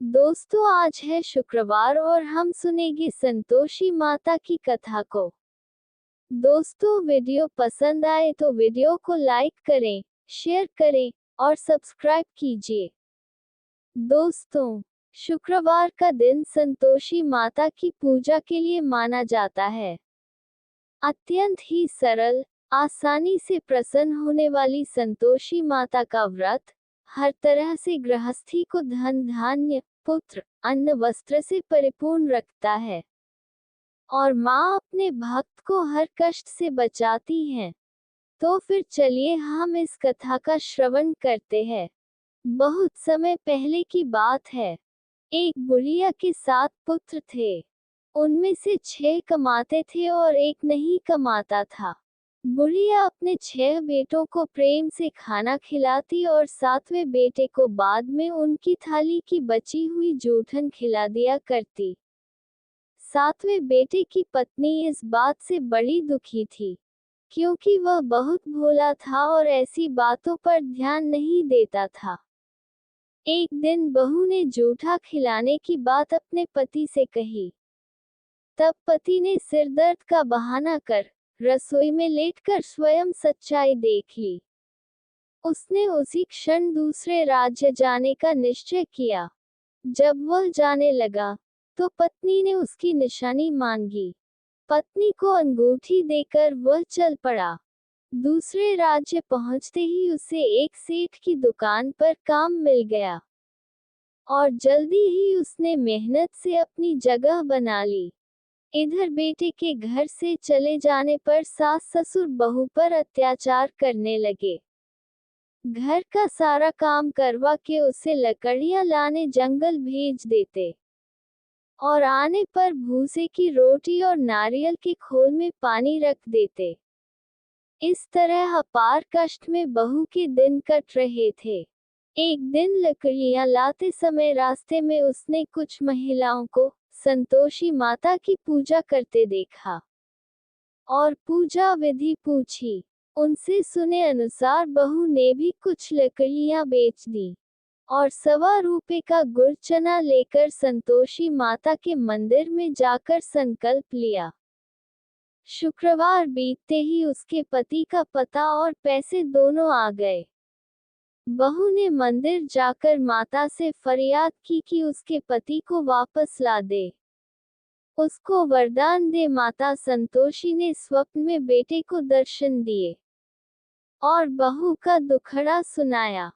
दोस्तों, आज है शुक्रवार और हम सुनेंगे संतोषी माता की कथा को। दोस्तों, वीडियो पसंद आए तो वीडियो को लाइक करें, शेयर करें और सब्सक्राइब कीजिए। दोस्तों, शुक्रवार का दिन संतोषी माता की पूजा के लिए माना जाता है। अत्यंत ही सरल, आसानी से प्रसन्न होने वाली संतोषी माता का व्रत हर तरह से गृहस्थी को धन धान्य पुत्र अन्न वस्त्र से परिपूर्ण रखता है और माँ अपने भक्त को हर कष्ट से बचाती हैं। तो फिर चलिए हम इस कथा का श्रवण करते हैं। बहुत समय पहले की बात है। एक बुढ़िया के 7 पुत्र थे। उनमें से 6 कमाते थे और एक नहीं कमाता था। बुढ़िया अपने 6 बेटों को प्रेम से खाना खिलाती और 7वें बेटे को बाद में उनकी थाली की बची हुई जूठन खिला दिया करती। 7वें बेटे की पत्नी इस बात से बड़ी दुखी थी, क्योंकि वह बहुत भोला था और ऐसी बातों पर ध्यान नहीं देता था। एक दिन बहू ने जूठा खिलाने की बात अपने पति से कही। तब पति ने सिर दर्द का बहाना कर रसोई में लेटकर स्वयं सच्चाई देख ली। उसने उसी क्षण दूसरे राज्य जाने का निश्चय किया। जब वह जाने लगा, तो पत्नी ने उसकी निशानी मांगी। पत्नी को अंगूठी देकर वह चल पड़ा। दूसरे राज्य पहुंचते ही उसे एक सेठ की दुकान पर काम मिल गया और जल्दी ही उसने मेहनत से अपनी जगह बना ली। इधर बेटे के घर से चले जाने पर सास ससुर बहू पर अत्याचार करने लगे। घर का सारा काम करवा के उसे लकड़ियां लाने जंगल भेज देते और आने पर भूसे की रोटी और नारियल के खोल में पानी रख देते। इस तरह अपार कष्ट में बहू के दिन कट रहे थे। एक दिन लकड़ियां लाते समय रास्ते में उसने कुछ महिलाओं को संतोषी माता की पूजा करते देखा और पूजा विधि पूछी। उनसे सुने अनुसार बहू ने भी कुछ लकड़ियां बेच दी और 1.25 रुपए का गुड़ चना लेकर संतोषी माता के मंदिर में जाकर संकल्प लिया। शुक्रवार बीतते ही उसके पति का पता और पैसे दोनों आ गए। बहू ने मंदिर जाकर माता से फरियाद की कि उसके पति को वापस ला दे, उसको वरदान दे। माता संतोषी ने स्वप्न में बेटे को दर्शन दिए और बहू का दुखड़ा सुनाया।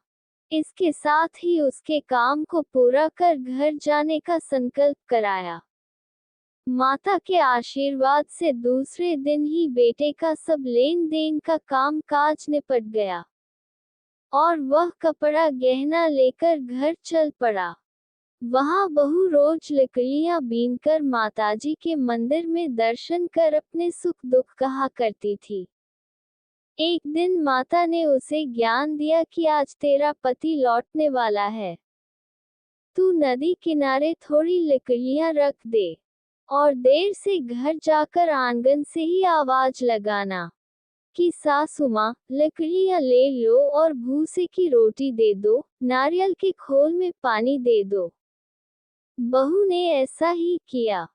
इसके साथ ही उसके काम को पूरा कर घर जाने का संकल्प कराया। माता के आशीर्वाद से दूसरे दिन ही बेटे का सब लेन देन का काम काज निपट गया और वह कपड़ा गहना लेकर घर चल पड़ा। वहां बहू रोज लकड़ियां बीनकर माताजी के मंदिर में दर्शन कर अपने सुख दुख कहा करती थी। एक दिन माता ने उसे ज्ञान दिया कि आज तेरा पति लौटने वाला है। तू नदी किनारे थोड़ी लकड़ियां रख दे और देर से घर जाकर आंगन से ही आवाज लगाना कि सासू माँ, लकड़ियां ले लो और भूसे की रोटी दे दो, नारियल के खोल में पानी दे दो। बहू ने ऐसा ही किया।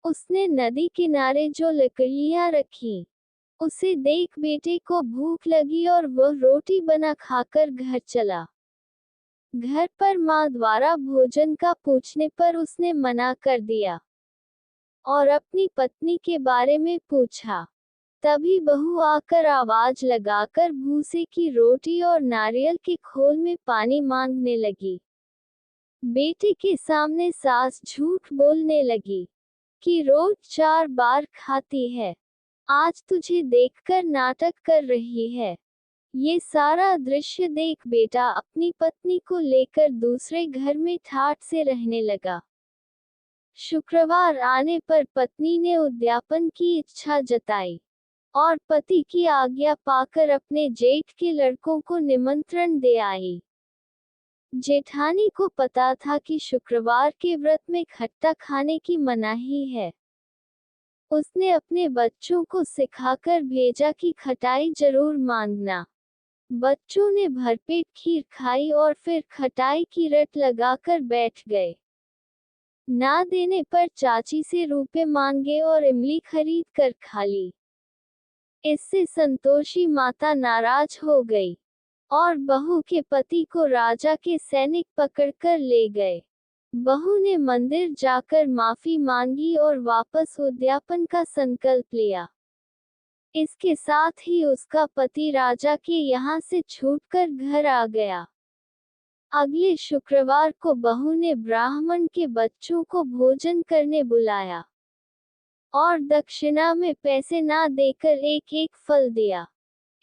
उसने नदी किनारे जो लकड़ियां रखीं, उसे देख बेटे को भूख लगी और वह रोटी बना खाकर घर चला। घर पर माँ द्वारा भोजन का पूछने पर उसने मना कर दिया और अपनी पत्नी के बारे में पूछा। तभी बहू आकर आवाज लगाकर भूसे की रोटी और नारियल के खोल में पानी मांगने लगी। बेटे के सामने सास झूठ बोलने लगी कि रोज 4 बार खाती है, आज तुझे देखकर नाटक कर रही है। ये सारा दृश्य देख बेटा अपनी पत्नी को लेकर दूसरे घर में ठाठ से रहने लगा। शुक्रवार आने पर पत्नी ने उद्यापन की इच्छा जताई और पति की आज्ञा पाकर अपने जेठ के लड़कों को निमंत्रण दे आई। जेठानी को पता था कि शुक्रवार के व्रत में खट्टा खाने की मनाही है। उसने अपने बच्चों को सिखाकर भेजा कि खटाई जरूर मांगना। बच्चों ने भरपेट खीर खाई और फिर खटाई की रट लगाकर बैठ गए। ना देने पर चाची से रुपए मांगे और इमली खरीद कर खा ली। इससे संतोषी माता नाराज हो गई और बहू के पति को राजा के सैनिक पकड़कर ले गए। बहू ने मंदिर जाकर माफी मांगी और वापस उद्यापन का संकल्प लिया। इसके साथ ही उसका पति राजा के यहाँ से छूटकर घर आ गया। अगले शुक्रवार को बहू ने ब्राह्मण के बच्चों को भोजन करने बुलाया और दक्षिणा में पैसे ना देकर एक एक फल दिया।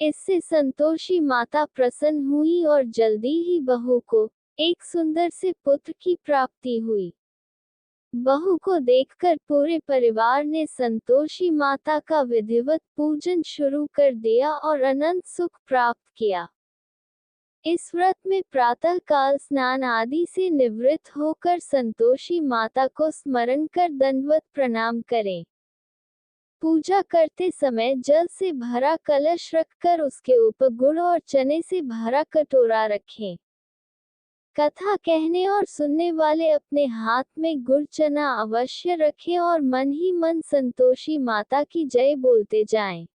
इससे संतोषी माता प्रसन्न हुई और जल्दी ही बहू को एक सुंदर से पुत्र की प्राप्ति हुई। बहू को देखकर पूरे परिवार ने संतोषी माता का विधिवत पूजन शुरू कर दिया और अनंत सुख प्राप्त किया। इस व्रत में प्रातः काल स्नान आदि से निवृत्त होकर संतोषी माता को स्मरण कर दंडवत प्रणाम करें। पूजा करते समय जल से भरा कलश रखकर उसके ऊपर गुड़ और चने से भरा कटोरा रखें। कथा कहने और सुनने वाले अपने हाथ में गुड़ चना अवश्य रखें और मन ही मन संतोषी माता की जय बोलते जाएं।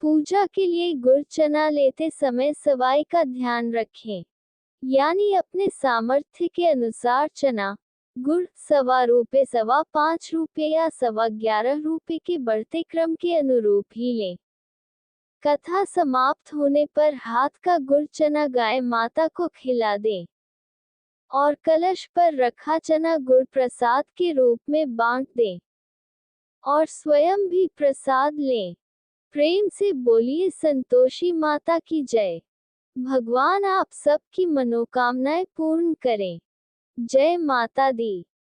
पूजा के लिए गुड़ चना लेते समय सवाई का ध्यान रखें, यानी अपने सामर्थ्य के अनुसार चना गुड़ ₹1.25 ₹5 या ₹11.25 के बढ़ते क्रम के अनुरूप ही लें। कथा समाप्त होने पर हाथ का गुड़ चना गाय माता को खिला दें और कलश पर रखा चना गुड़ प्रसाद के रूप में बांट दें और स्वयं भी प्रसाद लें। प्रेम से बोलिए संतोषी माता की जय। भगवान आप सबकी मनोकामनाएं पूर्ण करें। जय माता दी।